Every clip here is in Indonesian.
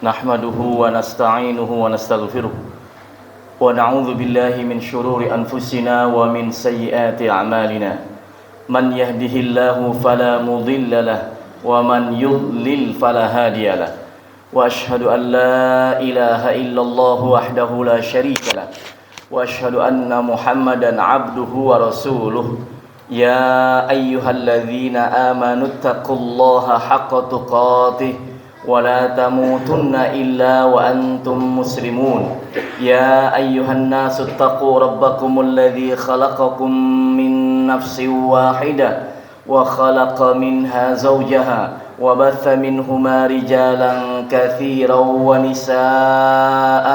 نحمده ونستعينه ونستغفره ونعوذ بالله من شرور أنفسنا ومن سيئات أعمالنا من يهده الله فلا مضل له ومن يضلل فلا هادي له وأشهد أن لا إله إلا الله وحده لا شريك له وأشهد أن محمدا عبده ورسوله يا أيها الذين آمنوا اتقوا الله حق تقاته ولا تموتن إلا وأنتم مسلمون يا أيها الناس اتقوا ربكم الذي خلقكم من نفس واحدة وخلق منها زوجها وبث منهما رجالا كثيرا ونساء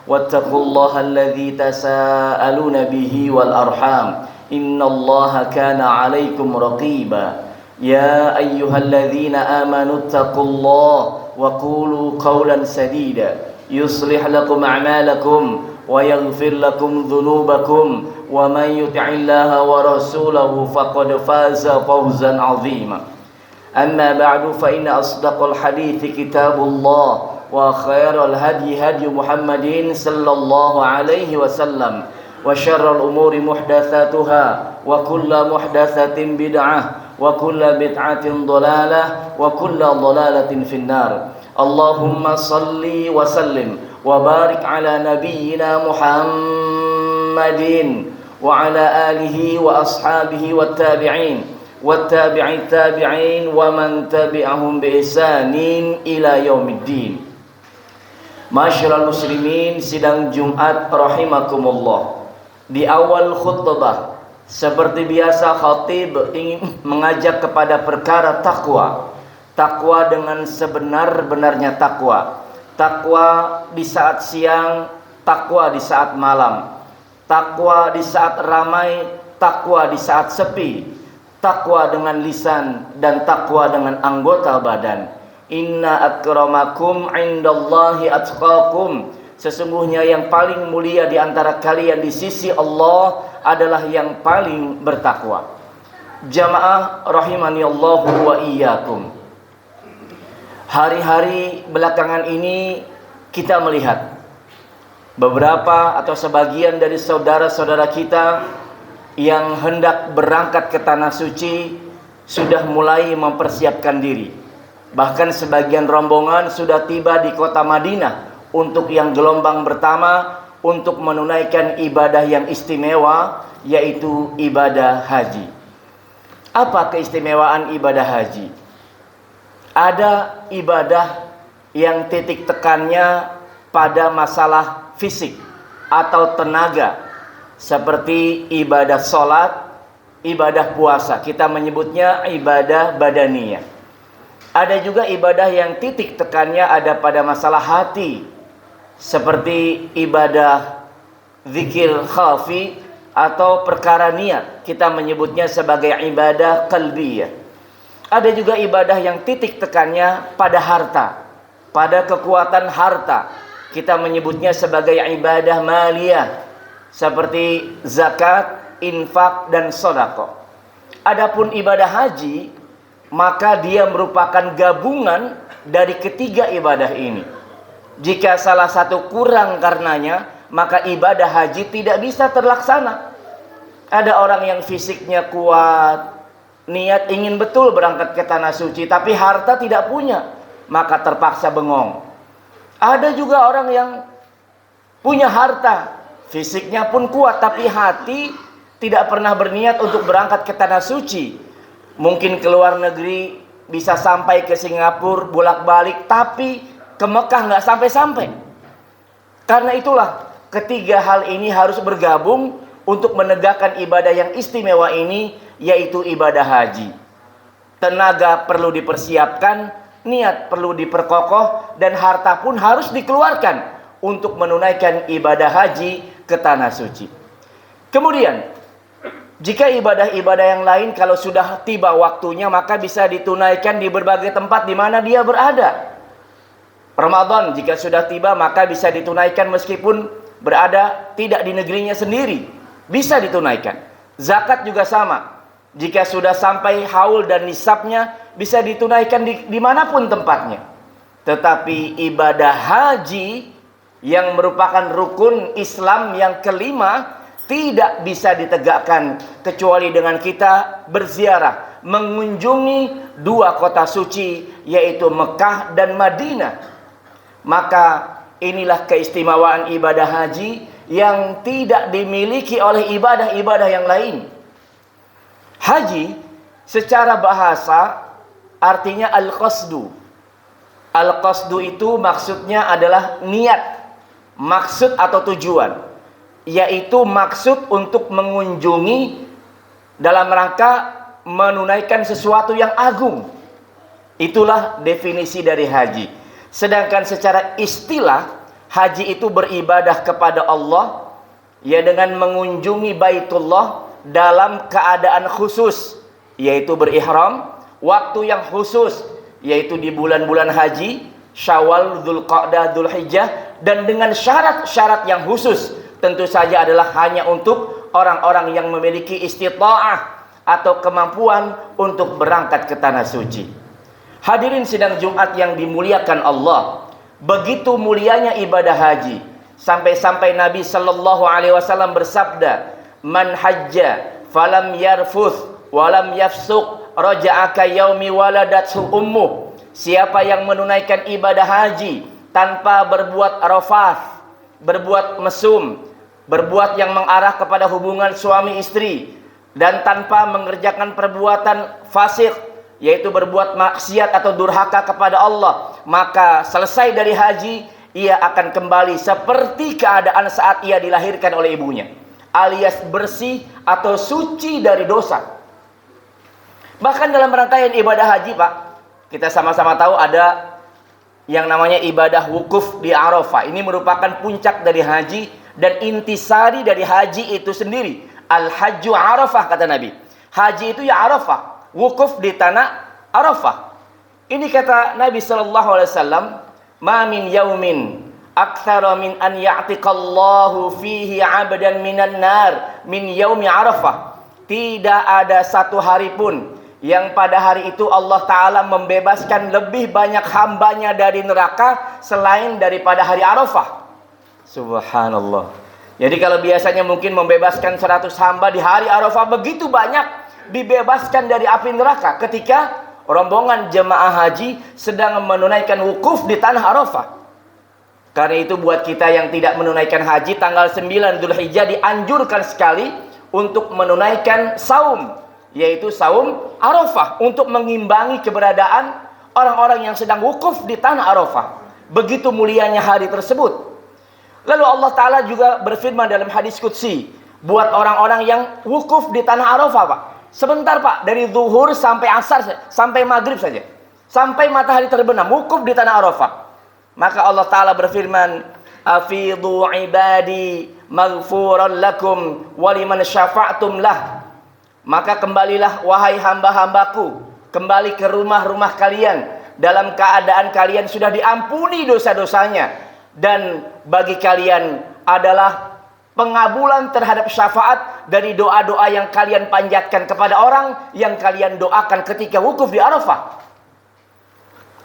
واتقوا الله الذي تساءلون به والأرحام إن الله كان عليكم رقيبا يا أيها الذين آمنوا اتقوا الله وقولوا قولا سديدا يصلح لكم أعمالكم ويغفر لكم ذنوبكم ومن يطع الله ورسوله فقد فاز فوزا عظيما أما بعد فإن أصدق الحديث كتاب الله وخير الهدي هدي محمد صلى الله عليه وسلم وشر الأمور محدثاتها وكل محدثة بدعة وكل بدعة ضلالة وكل ضلالة في النار اللهم صل وسلم وبارك على نبينا محمد وعلى آله وأصحابه والتابعين والتابعي التابعين ومن تبعهم بإحسان إلى يوم الدين. Masyarul muslimin, sidang Jumat rahimakumullah. Di awal khutbah seperti biasa khatib ingin mengajak kepada perkara takwa. Takwa dengan sebenar-benarnya takwa. Takwa di saat siang, takwa di saat malam. Takwa di saat ramai, takwa di saat sepi. Takwa dengan lisan dan takwa dengan anggota badan. Inna akramakum indallahi atqakum. Sesungguhnya yang paling mulia di antara kalian di sisi Allah adalah yang paling bertakwa. Jamaah rahimani Allah wa iyyakum. Hari-hari belakangan ini kita melihat beberapa atau sebagian dari saudara-saudara kita yang hendak berangkat ke tanah suci sudah mulai mempersiapkan diri. Bahkan sebagian rombongan sudah tiba di kota Madinah untuk yang gelombang pertama untuk menunaikan ibadah yang istimewa, yaitu ibadah haji. Apa keistimewaan ibadah haji? Ada ibadah yang titik tekannya pada masalah fisik atau tenaga, seperti ibadah sholat, ibadah puasa. Kita menyebutnya ibadah badaniyah. Ada juga ibadah yang titik tekannya ada pada masalah hati, seperti ibadah zikir khafi atau perkara niat. Kita menyebutnya sebagai ibadah qalbiyah. Ada juga ibadah yang titik tekannya pada harta, pada kekuatan harta. Kita menyebutnya sebagai ibadah maliyah, seperti zakat, infak, dan sedekah. Adapun ibadah haji, maka dia merupakan gabungan dari ketiga ibadah ini. Jika salah satu kurang karenanya, maka ibadah haji tidak bisa terlaksana. Ada orang yang fisiknya kuat, niat ingin betul berangkat ke tanah suci, tapi harta tidak punya, maka terpaksa bengong. Ada juga orang yang punya harta, fisiknya pun kuat, tapi hati tidak pernah berniat untuk berangkat ke tanah suci. Mungkin ke luar negeri, bisa sampai ke Singapura, bolak-balik, tapi ke Mekah nggak sampai-sampai. Karena itulah ketiga hal ini harus bergabung untuk menegakkan ibadah yang istimewa ini, yaitu ibadah haji. Tenaga perlu dipersiapkan, niat perlu diperkokoh, dan harta pun harus dikeluarkan untuk menunaikan ibadah haji ke tanah suci. Kemudian, jika ibadah-ibadah yang lain kalau sudah tiba waktunya, maka bisa ditunaikan di berbagai tempat di mana dia berada. Ramadan jika sudah tiba maka bisa ditunaikan meskipun berada tidak di negerinya sendiri, bisa ditunaikan. Zakat juga sama. Jika sudah sampai haul dan nisabnya, bisa ditunaikan dimanapun tempatnya. Tetapi ibadah haji yang merupakan rukun Islam yang kelima tidak bisa ditegakkan kecuali dengan kita berziarah, mengunjungi dua kota suci, yaitu Mekah dan Madinah. Maka inilah keistimewaan ibadah haji yang tidak dimiliki oleh ibadah-ibadah yang lain. Haji secara bahasa artinya al-qasdu. Al-qasdu itu maksudnya adalah niat, maksud atau tujuan, yaitu maksud untuk mengunjungi dalam rangka menunaikan sesuatu yang agung. Itulah definisi dari haji. Sedangkan secara istilah, haji itu beribadah kepada Allah, ya, dengan mengunjungi Baitullah dalam keadaan khusus, yaitu berihram, waktu yang khusus, yaitu di bulan-bulan haji, Syawal, Dzulqa'dah, Dzulhijjah, dan dengan syarat-syarat yang khusus. Tentu saja adalah hanya untuk orang-orang yang memiliki istita'ah atau kemampuan untuk berangkat ke tanah suci. Hadirin sidang Jumat yang dimuliakan Allah, begitu mulianya ibadah haji, sampai-sampai Nabi sallallahu alaihi wasallam bersabda, "Man hajja falam yarfuth walam yafsuq raja'a ka yaumi waladathu ummuh." Siapa yang menunaikan ibadah haji tanpa berbuat rafath, berbuat mesum, berbuat yang mengarah kepada hubungan suami istri, dan tanpa mengerjakan perbuatan fasik, yaitu berbuat maksiat atau durhaka kepada Allah, maka selesai dari haji, ia akan kembali seperti keadaan saat ia dilahirkan oleh ibunya, alias bersih atau suci dari dosa. Bahkan dalam rangkaian ibadah haji, Pak, kita sama-sama tahu ada yang namanya ibadah wukuf di Arafah. Ini merupakan puncak dari haji dan intisari dari haji itu sendiri. Al-hajju Arafah, kata Nabi. Haji itu ya Arafah, wukuf di tanah Arafah. Ini kata Nabi sallallahu alaihi wasallam, "Ma min yaumin aktsara min an ya'tiqallahu fihi 'abdan minan nar min yaumi Arafah." Tidak ada satu hari pun yang pada hari itu Allah Ta'ala membebaskan lebih banyak hambanya dari neraka selain daripada hari Arafah. Subhanallah. Jadi kalau biasanya mungkin membebaskan 100 hamba, di hari Arafah begitu banyak dibebaskan dari api neraka ketika rombongan jemaah haji sedang menunaikan wukuf di tanah Arafah. Karena itu buat kita yang tidak menunaikan haji, tanggal 9 Dzulhijjah dianjurkan sekali untuk menunaikan saum, yaitu saum Arafah, untuk mengimbangi keberadaan orang-orang yang sedang wukuf di tanah Arafah. Begitu mulianya hari tersebut. Lalu Allah Ta'ala juga berfirman dalam hadis qudsi buat orang-orang yang wukuf di tanah Arafah, Pak. Sebentar, Pak, dari zuhur sampai asar, sampai maghrib saja, sampai matahari terbenam, wukuf di tanah Arafah. Maka Allah Ta'ala berfirman, "Afidhu ibadi maghfuran lakum waliman syafa'tum lah." Maka kembalilah wahai hamba-hambaku, kembali ke rumah-rumah kalian dalam keadaan kalian sudah diampuni dosa-dosanya, dan bagi kalian adalah pengabulan terhadap syafaat dari doa-doa yang kalian panjatkan kepada orang yang kalian doakan ketika wukuf di Arafah.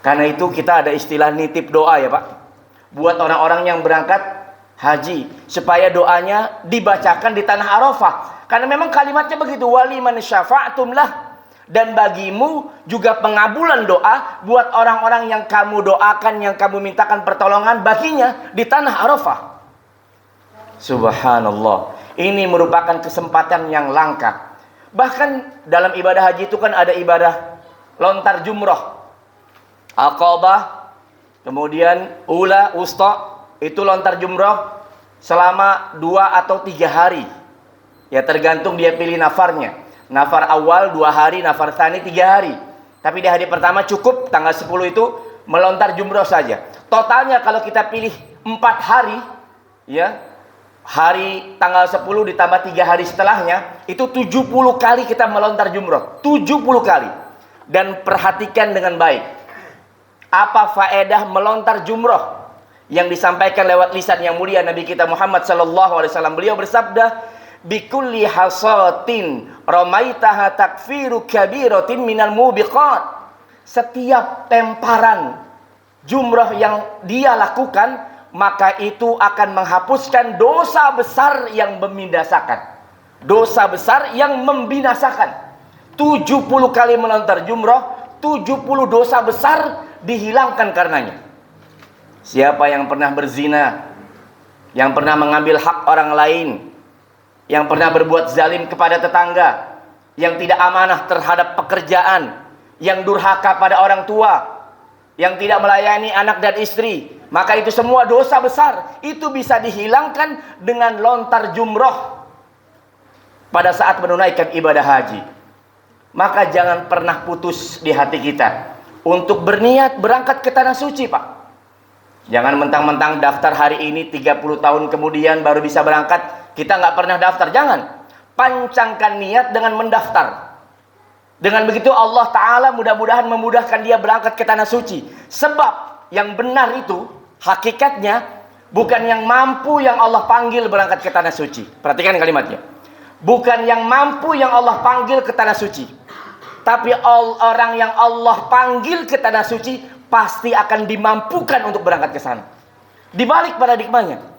Karena itu kita ada istilah nitip doa, ya Pak, buat orang-orang yang berangkat haji, supaya doanya dibacakan di tanah Arafah. Karena memang kalimatnya begitu, waliman syafa'tum lah. Dan bagimu juga pengabulan doa buat orang-orang yang kamu doakan, yang kamu mintakan pertolongan baginya di tanah Arafah. Subhanallah. Ini merupakan kesempatan yang langka. Bahkan dalam ibadah haji itu kan ada ibadah lontar jumroh, Aqabah, kemudian Ula, Wusta. Itu lontar jumroh selama 2 atau 3 hari. Ya tergantung dia pilih nafarnya. Nafar awal 2 hari, nafar tsani 3 hari. Tapi di hari pertama cukup tanggal 10 itu melontar jumroh saja. Totalnya kalau kita pilih 4 hari, ya, hari tanggal 10 ditambah 3 hari setelahnya, itu 70 kali kita melontar jumroh. 70 kali. Dan perhatikan dengan baik, apa faedah melontar jumroh yang disampaikan lewat lisan yang mulia Nabi kita Muhammad sallallahu alaihi wasallam. Beliau bersabda, "Bikulli hasatin ramaitaha takfiru kabiratin minal mubiqat." Setiap temparan jumrah yang dia lakukan, maka itu akan menghapuskan dosa besar yang membinasakan. Dosa besar yang membinasakan. 70 kali melontar jumrah, 70 dosa besar dihilangkan karenanya. Siapa yang pernah berzina, yang pernah mengambil hak orang lain, yang pernah berbuat zalim kepada tetangga, yang tidak amanah terhadap pekerjaan, yang durhaka pada orang tua, yang tidak melayani anak dan istri, maka itu semua dosa besar. Itu bisa dihilangkan dengan lontar jumroh pada saat menunaikan ibadah haji. Maka jangan pernah putus di hati kita untuk berniat berangkat ke tanah suci, Pak. Jangan mentang-mentang daftar hari ini 30 tahun kemudian baru bisa berangkat, kita nggak pernah daftar. Jangan. Pancangkan niat dengan mendaftar. Dengan begitu Allah Ta'ala mudah-mudahan memudahkan dia berangkat ke tanah suci. Sebab yang benar itu hakikatnya bukan yang mampu yang Allah panggil berangkat ke tanah suci. Perhatikan kalimatnya. Bukan yang mampu yang Allah panggil ke tanah suci. Tapi orang yang Allah panggil ke tanah suci pasti akan dimampukan untuk berangkat ke sana. Dibalik paradigmanya.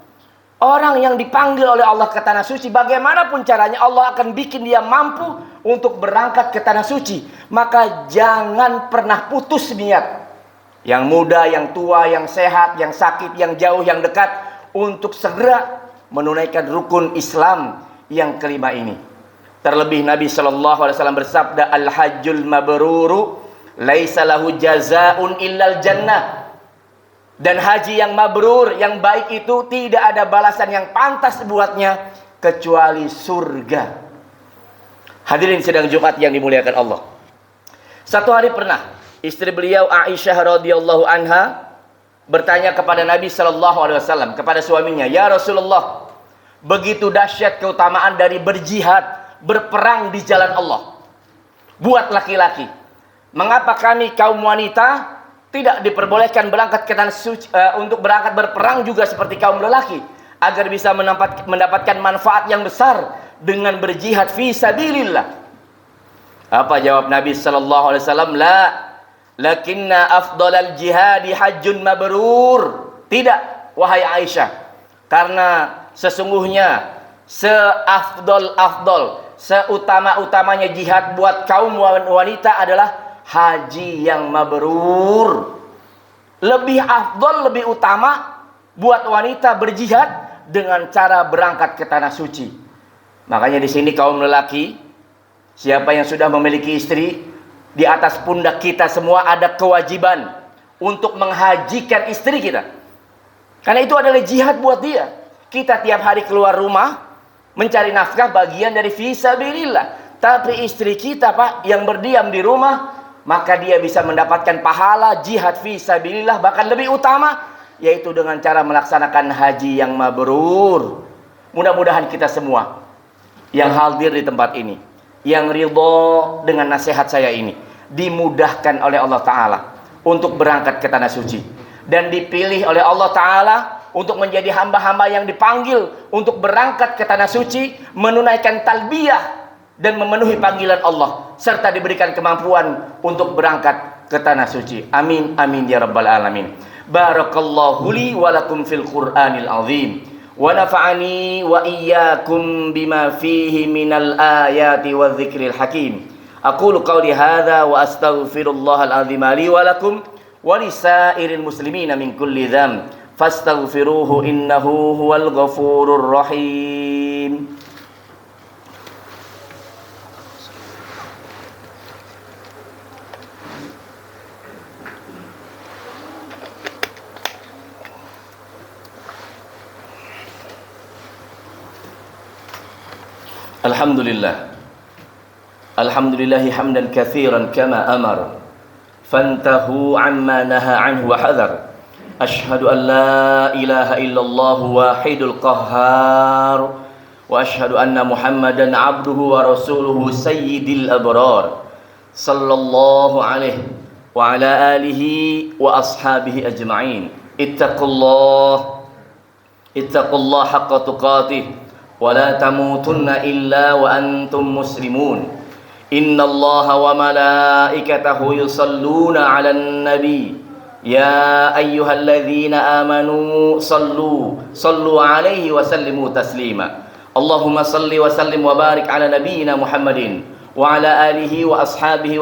Orang yang dipanggil oleh Allah ke tanah suci, bagaimanapun caranya Allah akan bikin dia mampu untuk berangkat ke tanah suci. Maka jangan pernah putus niat. Yang muda, yang tua, yang sehat, yang sakit, yang jauh, yang dekat, untuk segera menunaikan rukun Islam yang kelima ini. Terlebih Nabi SAW bersabda, Al-hajjul mabruru laisa lahu jazaun illal jannah. Dan haji yang mabrur, yang baik itu tidak ada balasan yang pantas buatnya kecuali surga. Hadirin sidang Jumat yang dimuliakan Allah. Satu hari pernah istri beliau Aisyah radhiyallahu anha bertanya kepada Nabi SAW, kepada suaminya, "Ya Rasulullah, begitu dahsyat keutamaan dari berjihad, berperang di jalan Allah buat laki-laki. Mengapa kami kaum wanita tidak diperbolehkan berangkat ke tanah suci, untuk berangkat berperang juga seperti kaum lelaki, agar bisa mendapatkan manfaat yang besar dengan berjihad fi sabilillah?" Apa jawab Nabi sallallahu alaihi wasallam? La, lakinna afdalal jihadi hajjun mabrur. Tidak, wahai Aisyah, karena sesungguhnya seutama-utamanya jihad buat kaum wanita adalah haji yang mabrur. Lebih afdol, lebih utama buat wanita berjihad dengan cara berangkat ke tanah suci. Makanya di sini kaum lelaki, siapa yang sudah memiliki istri, di atas pundak kita semua ada kewajiban untuk menghajikan istri kita. Karena itu adalah jihad buat dia. Kita tiap hari keluar rumah mencari nafkah, bagian dari fisabilillah. Tapi istri kita, Pak, yang berdiam di rumah, maka dia bisa mendapatkan pahala jihad fisabilillah, bahkan lebih utama, yaitu dengan cara melaksanakan haji yang mabrur. Mudah-mudahan kita semua yang hadir di tempat ini, yang ridho dengan nasihat saya ini, dimudahkan oleh Allah Ta'ala untuk berangkat ke tanah suci, dan dipilih oleh Allah Ta'ala untuk menjadi hamba-hamba yang dipanggil untuk berangkat ke tanah suci, menunaikan talbiyah dan memenuhi panggilan Allah, serta diberikan kemampuan untuk berangkat ke tanah suci. Amin, amin ya rabbal alamin. Barakallahu li wa lakum fil Qur'anil azim, wa nafa'ani wa iyyakum bima fihi minal ayati wa dzikril hakim. Aqulu qawli hadza wa astaghfirullahal azim li wa lakum wa lisairil muslimina min kulli dzamb fastaghfiruhu innahu huwal ghafurur rahim. Alhamdulillah, alhamdulillahi hamdan katsiran kama amar, fantahu amma naha anhu wa hadar. Ashhadu an la ilaha illallah wahidul qahhar, wa ashhadu anna Muhammadan abduhu wa rasuluhu sayyidil abrar, sallallahu alaihi wa ala alihi wa ashabihi ajma'in. Ittaqullah haqqa tuqatih, wa la tamutunna illa wa antum muslimun. Innallaha wa malaikatahu yusalluna 'alan nabi يا أيها الذين آمنوا صلوا عليه وسلموا تسليما اللهم صل وسلم وبارك على نبينا محمد وعلى آله وأصحابه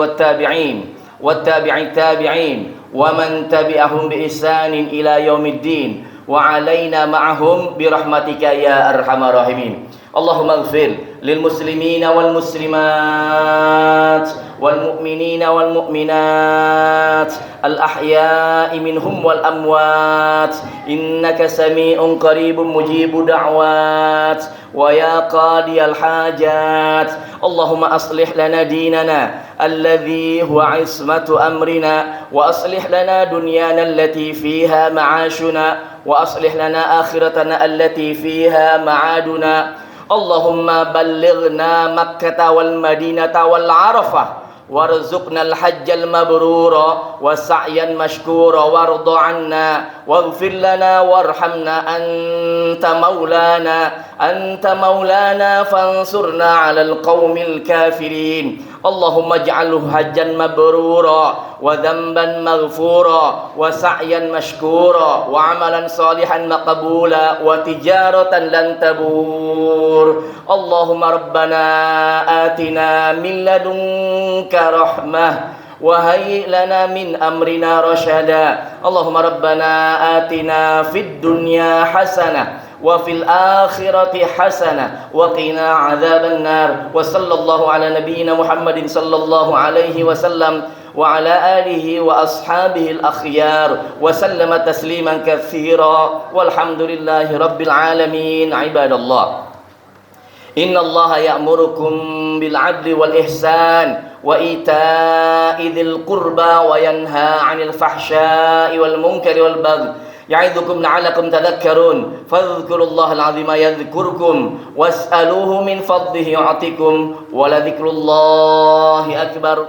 والتابع التابعين ومن تبعهم بإحسان إلى يوم الدين وعلينا معهم برحمتك يا أرحم الراحمين اللهم اغفر للمسلمين والمسلمات والمؤمنين والمؤمنات الأحياء منهم والأموات إنك سميع قريب مجيب دعوات ويا قاضي الحاجات اللهم أصلح لنا ديننا الذي هو عصمة أمرنا وأصلح لنا دنيانا التي فيها معاشنا وأصلح لنا آخرتنا التي فيها معادنا اللهم بلغنا مكة والمدينة والعرفة وارزقنا الحج المبرور وسعيا مشكورا وارض عنا واغفر لنا وارحمنا أنت مولانا فانصرنا على القوم الكافرين اللهم اجعله حجا مبرورا وذنبا مغفورا وسعيا مشكورا وعملا صالحا مقبولا وتجارة لن تبور اللهم ربنا آتنا من لدنك رحمة وهيئ لنا من أمرنا رشدا اللهم ربنا آتنا في الدنيا حسنة وفي الآخرة حسنة وقنا عذاب النار وصلى الله على نبينا محمد صلى الله عليه وسلم وعلى آله وأصحابه الأخيار وسلم تسليما كثيرا والحمد لله رب العالمين عباد الله إن الله يأمركم بالعدل والإحسان وإيتاء ذي القربى وينهى عن الفحشاء والمنكر والبغي يعظكم لعلكم تذكرون فاذكروا الله العظيم يذكركم واسألوه من فضله يعطيكم ولذكر الله أكبر